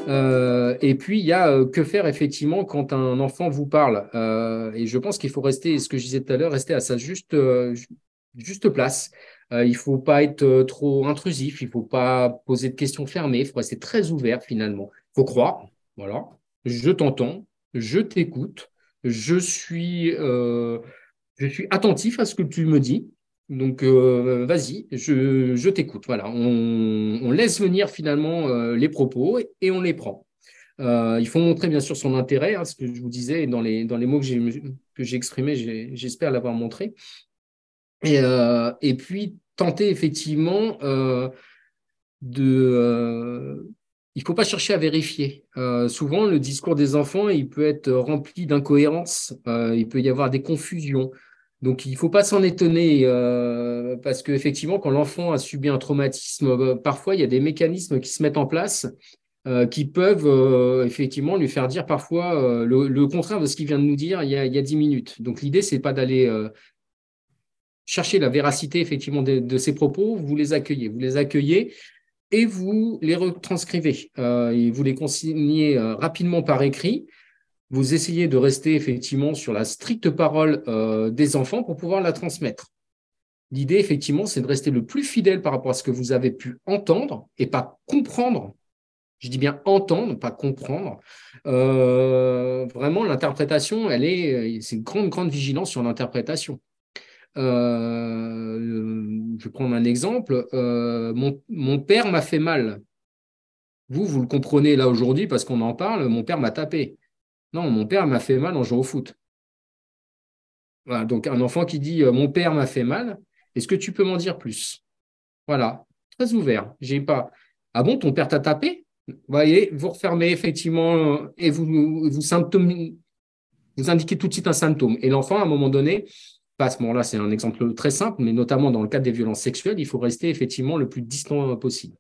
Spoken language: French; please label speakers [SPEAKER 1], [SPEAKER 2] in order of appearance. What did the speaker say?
[SPEAKER 1] Et puis, il y a que faire effectivement quand un enfant vous parle. Et je pense qu'il faut rester, ce que je disais tout à l'heure, rester à sa juste place. Il ne faut pas être trop intrusif, il ne faut pas poser de questions fermées, il faut rester très ouvert finalement. Il faut croire, voilà, je t'entends, je t'écoute, je suis, euh, je suis attentif à ce que tu me dis. Donc, vas-y, je t'écoute. Voilà, on laisse venir finalement les propos et on les prend. Il faut montrer bien sûr son intérêt, hein, ce que je vous disais dans les mots que j'ai exprimés, j'espère l'avoir montré. Et puis tenter effectivement de. Il ne faut pas chercher à vérifier. Souvent, le discours des enfants, il peut être rempli d'incohérences, il peut y avoir des confusions. Donc, il ne faut pas s'en étonner parce qu'effectivement, quand l'enfant a subi un traumatisme, parfois, il y a des mécanismes qui se mettent en place qui peuvent effectivement lui faire dire parfois le contraire de ce qu'il vient de nous dire il y a 10 minutes. Donc l'idée, c'est pas d'aller chercher la véracité effectivement de ces propos, vous les accueillez et vous les retranscrivez et vous les consignez rapidement par écrit. Vous essayez de rester effectivement sur la stricte parole des enfants pour pouvoir la transmettre. L'idée, effectivement, c'est de rester le plus fidèle par rapport à ce que vous avez pu entendre et pas comprendre. Je dis bien entendre, pas comprendre. Vraiment, l'interprétation, c'est une grande, grande vigilance sur l'interprétation. Je vais prendre un exemple. Mon père m'a fait mal. Vous le comprenez là aujourd'hui parce qu'on en parle. Mon père m'a tapé. Non, mon père m'a fait mal en jouant au foot. Voilà, donc un enfant qui dit mon père m'a fait mal, est-ce que tu peux m'en dire plus? Voilà, très ouvert. J'ai pas. Ah bon, ton père t'a tapé? Vous voyez, vous refermez effectivement et vous indiquez tout de suite un symptôme. Et l'enfant, à un moment donné, à ce moment-là, c'est un exemple très simple, mais notamment dans le cadre des violences sexuelles, il faut rester effectivement le plus distant possible.